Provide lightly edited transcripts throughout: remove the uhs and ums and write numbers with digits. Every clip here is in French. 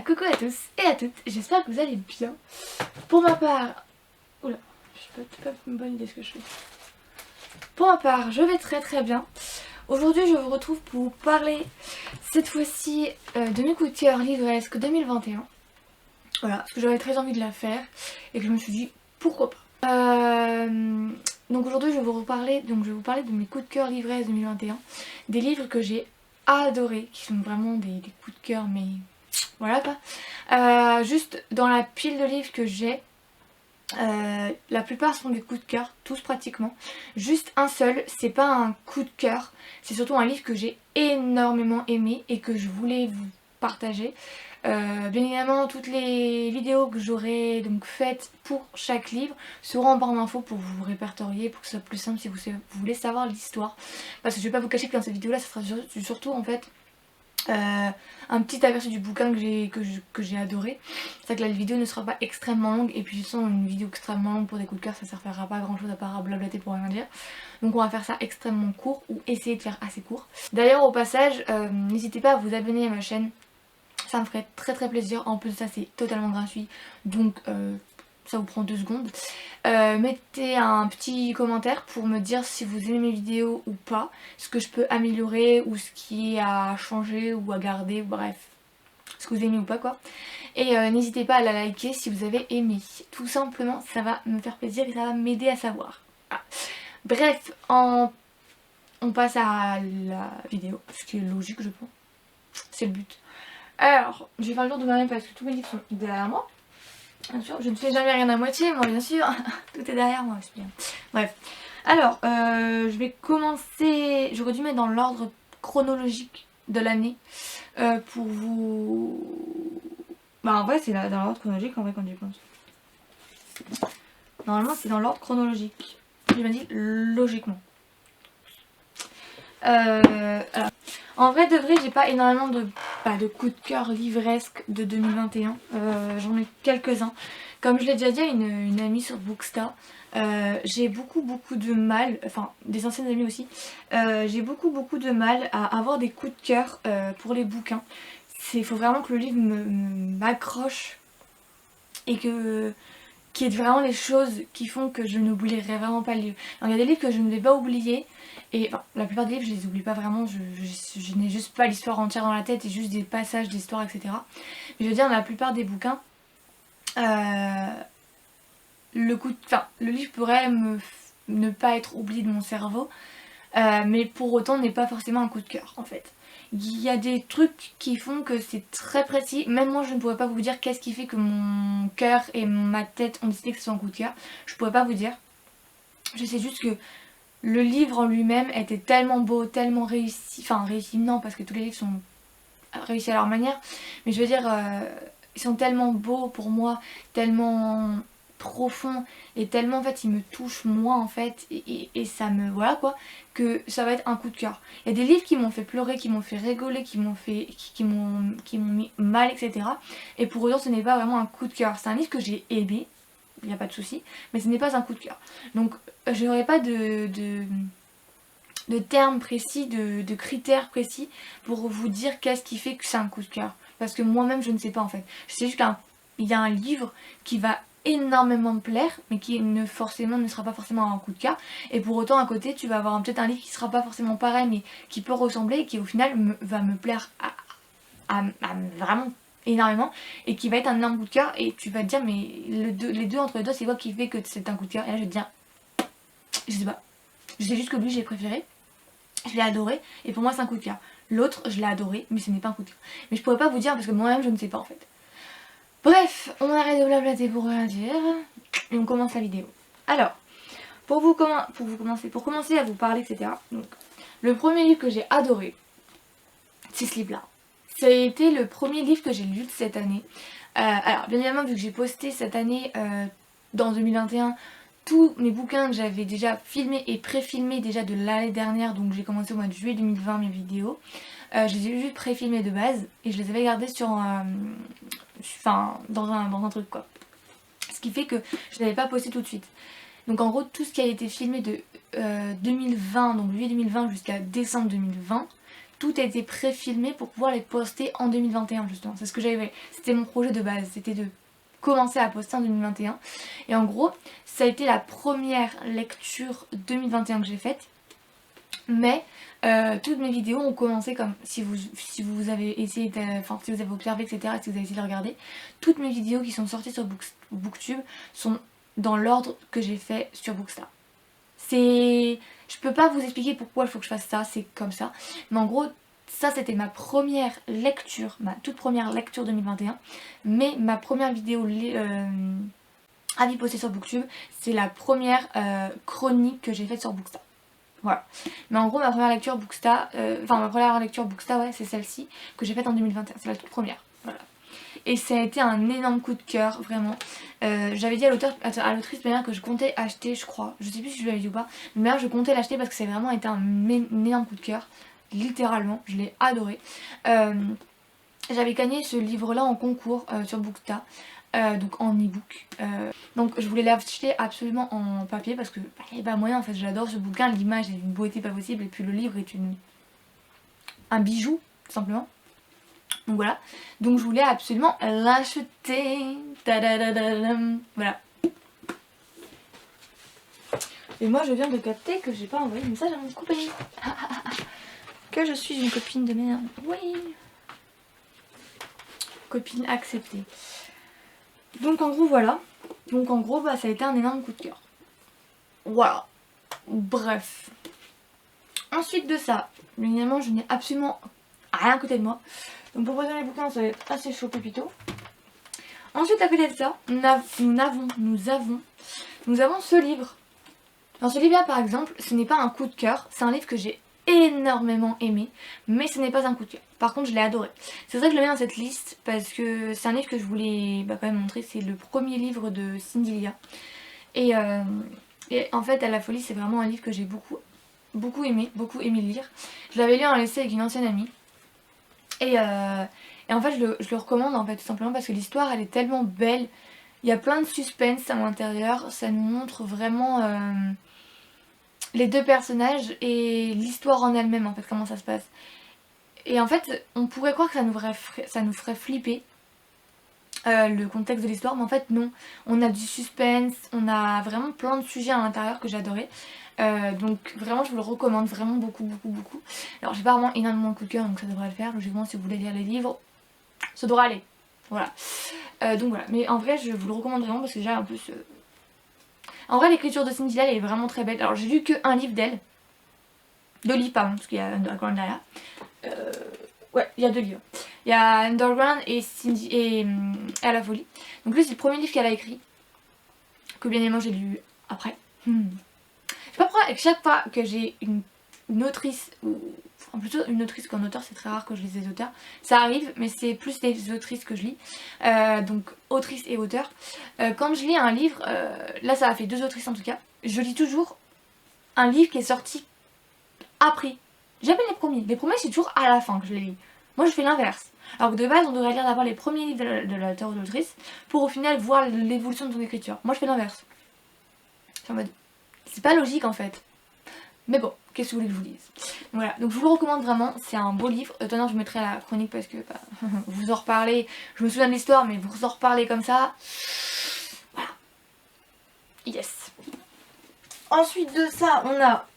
Coucou à tous et à toutes, j'espère que vous allez bien. Pour ma part... Oula, c'est pas une bonne idée ce que je fais. Pour ma part, je vais très bien. Aujourd'hui, je vous retrouve pour vous parler, cette fois-ci, de mes coups de cœur livresque 2021. Voilà, parce que j'avais très envie de la faire et que je me suis dit, pourquoi pas. Donc aujourd'hui, je vais vous parler de mes coups de cœur livresque 2021. Des livres que j'ai adorés, qui sont vraiment des coups de cœur, mais... Voilà quoi. Juste dans la pile de livres que j'ai, la plupart sont des coups de cœur, tous pratiquement. Juste un seul, c'est pas un coup de cœur, c'est surtout un livre que j'ai énormément aimé et que je voulais vous partager. Bien évidemment, toutes les vidéos que j'aurai donc faites pour chaque livre seront en barre d'infos pour vous répertorier, pour que ce soit plus simple si vous voulez savoir l'histoire. Parce que je vais pas vous cacher que dans cette vidéo là, ça sera surtout en fait un petit aperçu du bouquin que j'ai adoré. C'est vrai que la vidéo ne sera pas extrêmement longue et puis je sens une vidéo extrêmement longue pour des coups de cœur, ça ne servira pas à grand chose à part à blablater pour rien dire. Donc on va faire ça extrêmement court ou essayer de faire assez court. D'ailleurs au passage, n'hésitez pas à vous abonner à ma chaîne, ça me ferait très plaisir. En plus de ça c'est totalement gratuit donc ça vous prend 2 secondes. Mettez un petit commentaire pour me dire si vous aimez mes vidéos ou pas, ce que je peux améliorer ou ce qui est à changer ou à garder, bref, ce que vous aimez ou pas quoi. Et n'hésitez pas à la liker si vous avez aimé, tout simplement ça va me faire plaisir et ça va m'aider à savoir. Ah. Bref, on passe à la vidéo, ce qui est logique je pense, c'est le but. Alors, je vais faire le tour de moi-même parce que tous mes livres sont derrière moi. Bien sûr, je ne fais jamais rien à moitié, moi bien sûr, tout est derrière moi, c'est bien. Bref, alors, je vais commencer, j'aurais dû mettre dans l'ordre chronologique de l'année pour vous... Bah en vrai c'est dans l'ordre chronologique en vrai quand j'y pense. Normalement c'est dans l'ordre chronologique, je me dis logiquement. Alors, en vrai de vrai j'ai pas énormément de coups de cœur livresque de 2021, j'en ai quelques-uns. Comme je l'ai déjà dit à une amie sur Booksta, j'ai beaucoup de mal, enfin des anciennes amies aussi, j'ai beaucoup de mal à avoir des coups de cœur pour les bouquins. Il faut vraiment que le livre m'accroche et qu'il y ait vraiment les choses qui font que je n'oublierai vraiment pas le livre. Alors, il y a des livres que je ne vais pas oublier. Et enfin, la plupart des livres je les oublie pas vraiment, je n'ai juste pas l'histoire entière dans la tête et juste des passages d'histoire etc. Mais je veux dire la plupart des bouquins, le livre pourrait ne pas être oublié de mon cerveau, mais pour autant n'est pas forcément un coup de cœur en fait. Il y a des trucs qui font que c'est très précis, même moi je ne pourrais pas vous dire qu'est-ce qui fait que mon cœur et ma tête ont décidé que ce soit un coup de cœur, je pourrais pas vous dire. Je sais juste que le livre en lui-même était tellement beau, tellement réussi, enfin réussi non parce que tous les livres sont réussis à leur manière, mais je veux dire ils sont tellement beaux pour moi, tellement profonds et tellement en fait ils me touchent moi en fait et ça me voilà quoi, que ça va être un coup de cœur. Il y a des livres qui m'ont fait pleurer, qui m'ont fait rigoler, qui m'ont mis mal etc. Et pour autant ce n'est pas vraiment un coup de cœur, c'est un livre que j'ai aimé, il n'y a pas de souci, mais ce n'est pas un coup de cœur. Donc je n'aurai pas de termes précis, de critères précis pour vous dire qu'est-ce qui fait que c'est un coup de cœur. Parce que moi-même je ne sais pas en fait. Je sais juste qu'il y a un livre qui va énormément me plaire mais qui ne sera pas forcément un coup de cœur. Et pour autant à côté tu vas avoir peut-être un livre qui sera pas forcément pareil mais qui peut ressembler et qui au final va me plaire à vraiment énormément et qui va être un énorme coup de cœur et tu vas te dire mais les deux entre les deux c'est quoi qui fait que c'est un coup de cœur. Et là je vais te dire je sais pas, je sais juste que lui j'ai préféré, je l'ai adoré et pour moi c'est un coup de cœur. L'autre je l'ai adoré mais ce n'est pas un coup de cœur. Mais je pourrais pas vous dire parce que moi-même je ne sais pas en fait. Bref, on arrête de blablater pour rien dire et on commence la vidéo. Alors, pour commencer à vous parler etc. Donc, le premier livre que j'ai adoré, c'est ce livre là. Ça a été le premier livre que j'ai lu de cette année. Alors bien évidemment vu que j'ai posté cette année dans 2021 tous mes bouquins que j'avais déjà filmés et pré-filmés déjà de l'année dernière, donc j'ai commencé au mois de juillet 2020 mes vidéos. Je les ai juste pré-filmés de base et je les avais gardés sur dans un truc quoi. Ce qui fait que je n'avais pas posté tout de suite. Donc en gros tout ce qui a été filmé de 2020, donc juillet 2020 jusqu'à décembre 2020, tout a été pré-filmé pour pouvoir les poster en 2021 justement. C'est ce que j'avais, c'était mon projet de base, c'était de commencer à poster en 2021. Et en gros, ça a été la première lecture 2021 que j'ai faite. Mais toutes mes vidéos ont commencé comme si vous avez essayé, enfin si vous avez observé, etc., si vous avez essayé de regarder, toutes mes vidéos qui sont sorties sur Booktube sont dans l'ordre que j'ai fait sur Bookstar. Je peux pas vous expliquer pourquoi il faut que je fasse ça, c'est comme ça. Mais en gros, ça c'était ma première lecture, ma toute première lecture 2021. Mais ma première vidéo avis postée sur Booktube, c'est la première chronique que j'ai faite sur Bookstar. Voilà. Mais en gros, ma première lecture Bookstar, ouais, c'est celle-ci que j'ai faite en 2021. C'est la toute première. Voilà. Et ça a été un énorme coup de cœur, vraiment. J'avais dit à l'autrice que je comptais acheter, je crois. Je sais plus si je l'avais dit ou pas. Mais je comptais l'acheter parce que ça a vraiment été un énorme coup de cœur. Littéralement, je l'ai adoré. J'avais gagné ce livre-là en concours sur Bookstar. Donc en e-book. Donc je voulais l'acheter absolument en papier parce que il n'y a pas moyen en fait, j'adore ce bouquin, l'image est d'une beauté pas possible et puis le livre est un bijou tout simplement. Donc voilà, donc je voulais absolument l'acheter. Voilà. Et moi je viens de capter que j'ai pas envoyé de message à mon copain. Que je suis une copine de merde. Oui. Copine acceptée. Donc en gros voilà, donc en gros ça a été un énorme coup de cœur. Voilà, bref. Ensuite de ça, évidemment je n'ai absolument rien à côté de moi. Donc pour présenter les bouquins ça va être assez chaud pépito. Ensuite à côté de ça, nous avons ce livre. Dans ce livre là par exemple, ce n'est pas un coup de cœur, c'est un livre que j'ai énormément aimé, mais ce n'est pas un coup de cœur. Par contre je l'ai adoré. C'est pour ça que je le mets dans cette liste parce que c'est un livre que je voulais quand même montrer. C'est le premier livre de Cindy Lia. Et en fait à la folie c'est vraiment un livre que j'ai beaucoup aimé lire. Je l'avais lu en lycée avec une ancienne amie. Et en fait je le recommande en fait tout simplement parce que l'histoire elle est tellement belle. Il y a plein de suspense à l'intérieur. Ça nous montre vraiment les deux personnages et l'histoire en elle-même en fait, comment ça se passe. Et en fait on pourrait croire que ça nous ferait flipper le contexte de l'histoire, mais en fait non. On a du suspense, on a vraiment plein de sujets à l'intérieur que j'adorais. Donc vraiment je vous le recommande vraiment beaucoup. Alors j'ai pas vraiment énormément de coup de cœur donc ça devrait le faire. Logiquement si vous voulez lire les livres, ça devrait aller. Voilà. Donc voilà, mais en vrai je vous le recommande vraiment parce que déjà en plus... En vrai l'écriture de Cindy Lia elle est vraiment très belle. Alors j'ai lu que un livre d'elle. 2 livres pardon, parce qu'il y a Underground derrière. Ouais, il y a 2 livres. Il y a Underground et Cindy et À la folie. Donc lui c'est le premier livre qu'elle a écrit. Que bien évidemment j'ai lu après. Je sais pas pourquoi chaque fois que j'ai une autrice, ou enfin plutôt une autrice qu'un auteur, c'est très rare que je lise des auteurs. Ça arrive, mais c'est plus des autrices que je lis. Donc autrice et auteur. Quand je lis un livre, là ça a fait 2 autrices en tout cas, je lis toujours un livre qui est sorti après. Jamais les premiers. Les premiers c'est toujours à la fin que je les lis. Moi je fais l'inverse. Alors que de base on devrait lire d'abord les premiers livres de l'auteur ou de l'autrice pour au final voir l'évolution de son écriture. Moi je fais l'inverse. En mode, c'est pas logique en fait. Mais bon, qu'est-ce que vous voulez que je vous dise. Voilà, donc je vous le recommande vraiment, c'est un beau livre. Attends, je mettrai la chronique parce que vous en reparlez. Je me souviens de l'histoire mais vous en reparlez comme ça. Voilà. Yes. Ensuite de ça, on a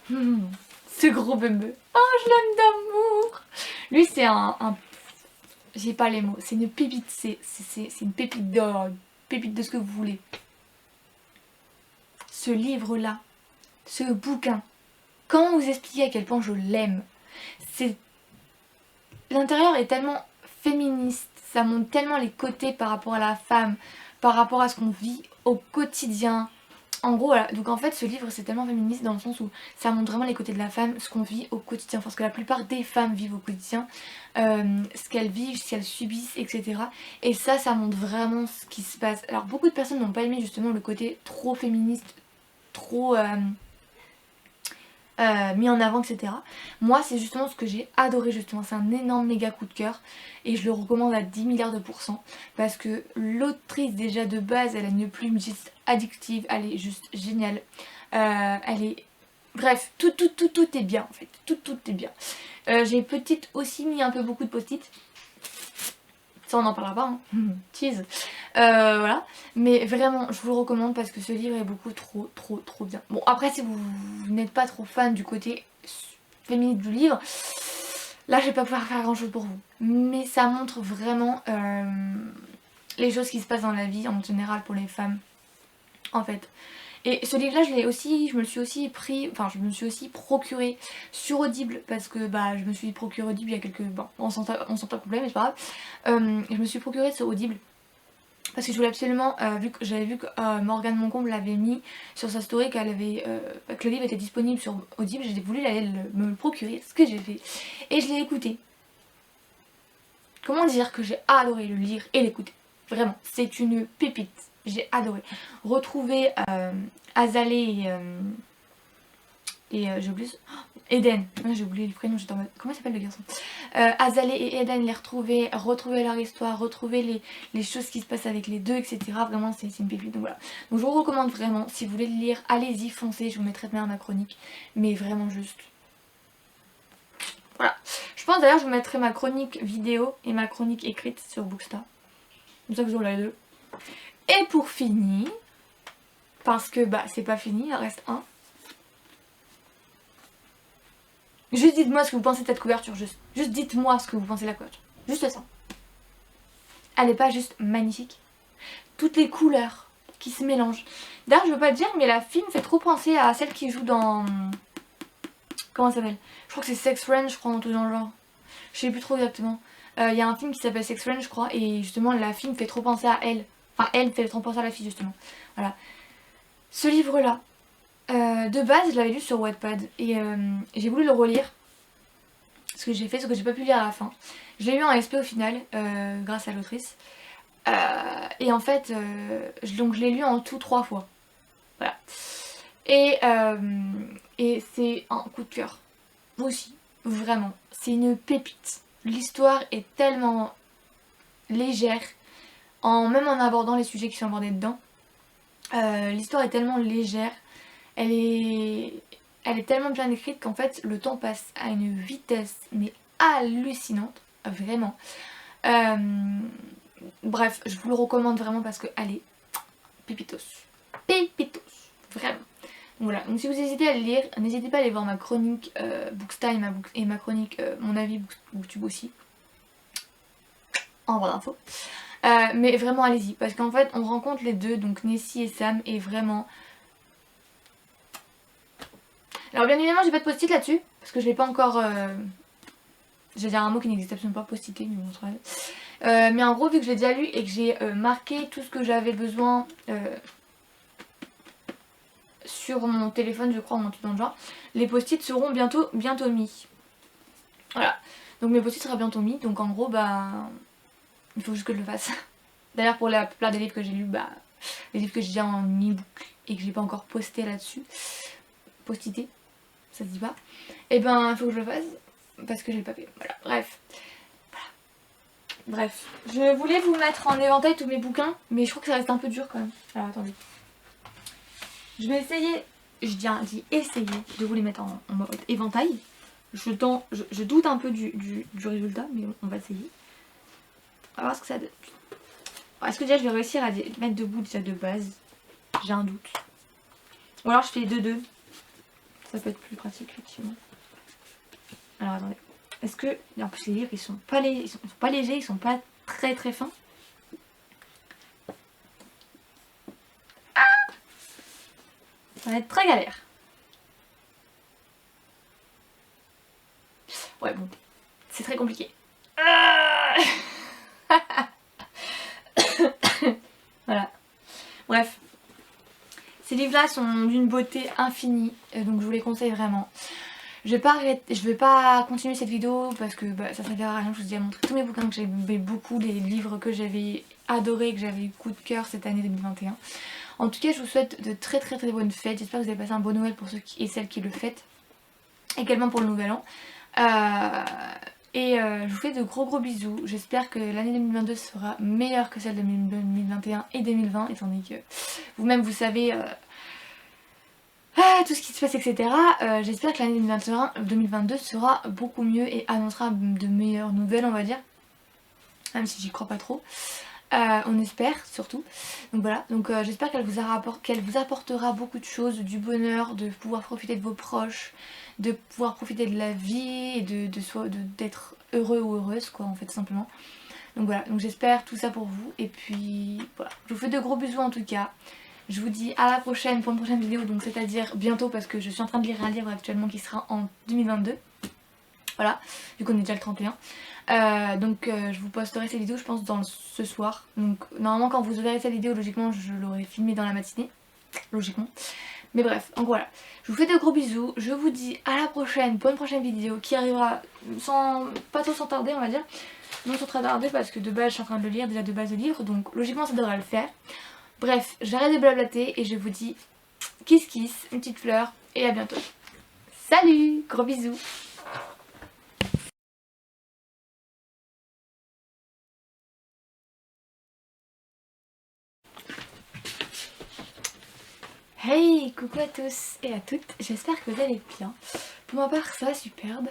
ce gros bébé. Oh, je l'aime d'amour. Lui c'est un... J'ai pas les mots, c'est une pépite, c'est une pépite d'or, une pépite de ce que vous voulez. Ce livre-là, ce bouquin, comment vous expliquer à quel point je l'aime? L'intérieur est tellement féministe, ça montre tellement les côtés par rapport à la femme, par rapport à ce qu'on vit au quotidien. En gros voilà, donc en fait ce livre c'est tellement féministe dans le sens où ça montre vraiment les côtés de la femme, ce qu'on vit au quotidien, parce que la plupart des femmes vivent au quotidien, ce qu'elles vivent, ce qu'elles subissent, etc. Et ça montre vraiment ce qui se passe. Alors beaucoup de personnes n'ont pas aimé justement le côté trop féministe, trop mis en avant, etc. Moi c'est justement ce que j'ai adoré justement, c'est un énorme méga coup de cœur et je le recommande à 10 milliards de pourcents parce que l'autrice déjà de base elle a une plume juste addictive, elle est juste géniale, elle est Bref, tout est bien en fait. Tout est bien. J'ai petite aussi mis un peu beaucoup de post-it. Ça on n'en parlera pas, hein. Cheese. Voilà. Mais vraiment, je vous le recommande parce que ce livre est beaucoup trop bien. Bon, après si vous n'êtes pas trop fan du côté féministe du livre, là je vais pas pouvoir faire grand chose pour vous. Mais ça montre vraiment les choses qui se passent dans la vie en général pour les femmes. En fait. Et ce livre là je me le suis aussi procuré sur Audible parce que bah je me suis procuré Audible il y a quelques... Bon, on s'entend complet mais c'est pas grave. Je me suis procuré sur Audible parce que je voulais absolument, vu que j'avais vu que Morgane Moncomble l'avait mis sur sa story que le livre était disponible sur Audible, j'ai voulu me le procurer, ce que j'ai fait. Et je l'ai écouté. Comment dire que j'ai adoré le lire et l'écouter. Vraiment, c'est une pépite. J'ai adoré. Retrouver Azalée et j'ai oublié... Eden. J'ai oublié le prénom, j'étais en mode... Comment s'appelle le garçon Azalée et Eden, les retrouver leur histoire, retrouver les choses qui se passent avec les deux, etc. Vraiment, c'est une pépite. Donc voilà. Donc je vous recommande vraiment, si vous voulez le lire, allez-y, foncez. Je vous mettrai bien ma chronique. Mais vraiment juste... Voilà. Je pense d'ailleurs je vous mettrai ma chronique vidéo et ma chronique écrite sur Bookstar. Comme ça vous aurez les deux. Et pour finir, parce que bah c'est pas fini, il en reste un. Juste dites-moi ce que vous pensez de cette couverture, juste dites-moi ce que vous pensez de la couverture. Juste ça. Elle est pas juste magnifique. Toutes les couleurs qui se mélangent. D'ailleurs je veux pas te dire mais la fille me fait trop penser à celle qui joue dans... Comment ça s'appelle? Je crois que c'est Sex Friends, je crois, en tout dans le genre. Je sais plus trop exactement. Il y a un film qui s'appelle Sex Friends je crois et justement la fille me fait trop penser à elle. Enfin elle me fait trop penser à la fille justement. Voilà. Ce livre là, de base je l'avais lu sur Wattpad et j'ai voulu le relire. Ce que j'ai fait, ce que j'ai pas pu lire à la fin. Je l'ai lu en SP au final, grâce à l'autrice. Et en fait, donc je l'ai lu en tout 3 fois. Voilà. Et c'est un coup de cœur. Moi aussi, vraiment. C'est une pépite. L'histoire est tellement légère, même en abordant les sujets qui sont abordés dedans. L'histoire est tellement légère, elle est tellement bien écrite qu'en fait le temps passe à une vitesse mais hallucinante, vraiment. Bref, je vous le recommande vraiment parce que allez, pépitos, vraiment. Donc voilà, donc si vous hésitez à le lire, n'hésitez pas à aller voir ma chronique Booksta et ma chronique mon avis Booktube aussi, en barre d'infos. Mais vraiment allez-y parce qu'en fait on rencontre les deux, donc Nessie et Sam, et vraiment... Alors bien évidemment j'ai pas de post-it là-dessus parce que je l'ai pas encore... J'ai dire un mot qui n'existe absolument pas, post-ité, mais bon, mais en gros vu que j'ai déjà lu et que j'ai marqué tout ce que j'avais besoin sur mon téléphone, je crois, ou un truc dans le genre, les post-it seront bientôt mis. Voilà, donc mes post-it seront bientôt mis, donc en gros bah... Il faut juste que je le fasse. D'ailleurs pour la plupart des livres que j'ai lus, bah, les livres que j'ai déjà en e-book et que j'ai pas encore posté là-dessus, postité, ça se dit pas, et ben il faut que je le fasse parce que j'ai pas fait. Voilà, bref. Bref, je voulais vous mettre en éventail tous mes bouquins, mais je crois que ça reste un peu dur quand même. Alors attendez. Je vais essayer, je dis essayer de vous les mettre en mode éventail. Je doute un peu du résultat, mais on va essayer. On va voir ce que ça donne. Est-ce que déjà je vais réussir à mettre debout déjà de base? J'ai un doute. Ou alors je fais 2-2. Ça peut être plus pratique effectivement. Alors attendez. Est-ce que... En plus les livres ils sont pas légers, ils sont pas très fins. Ah, ça va être très galère. Ouais bon. C'est très compliqué. Voilà. Bref. Ces livres-là sont d'une beauté infinie, donc je vous les conseille vraiment. Je vais pas continuer cette vidéo parce que bah, ça servira à rien. Je vous ai déjà montré tous mes bouquins que j'aimais beaucoup, les livres que j'avais adorés, que j'avais eu coup de cœur cette année 2021. En tout cas, je vous souhaite de très bonnes fêtes. J'espère que vous avez passé un bon Noël pour ceux et celles qui le fêtent. Également pour le nouvel an. Je vous fais de gros bisous. J'espère que l'année 2022 sera meilleure que celle de 2021 et 2020, étant donné que vous-même vous savez tout ce qui se passe, etc. J'espère que l'année 2022 sera beaucoup mieux et annoncera de meilleures nouvelles, on va dire. Même si j'y crois pas trop. On espère surtout. Donc voilà, donc j'espère qu'elle vous apportera beaucoup de choses, du bonheur, de pouvoir profiter de vos proches, de pouvoir profiter de la vie et d'être heureux ou heureuse quoi en fait simplement. Donc voilà, donc j'espère tout ça pour vous et puis voilà, je vous fais de gros bisous en tout cas. Je vous dis à la prochaine pour une prochaine vidéo, donc c'est-à-dire bientôt parce que je suis en train de lire un livre actuellement qui sera en 2022. Voilà, vu qu'on est déjà le 31. Je vous posterai cette vidéo je pense ce soir. Donc normalement quand vous verrez cette vidéo, logiquement je l'aurai filmée dans la matinée. Logiquement. Mais bref, donc voilà. Je vous fais de gros bisous. Je vous dis à la prochaine pour une prochaine vidéo qui arrivera pas trop sans tarder on va dire. Non sans trop tarder parce que de base je suis en train de le lire déjà de base le livre. Donc logiquement ça devrait le faire. Bref, j'arrête de blablater et je vous dis kiss kiss, une petite fleur et à bientôt. Salut, gros bisous. Hey, coucou à tous et à toutes, j'espère que vous allez bien. Pour ma part, ça va superbe.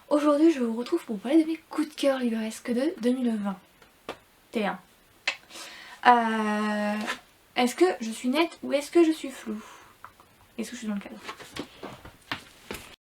Aujourd'hui, je vous retrouve pour parler de mes coups de cœur livresques de 2021. Est-ce que je suis nette ou est-ce que je suis floue? Est-ce que je suis dans le cadre?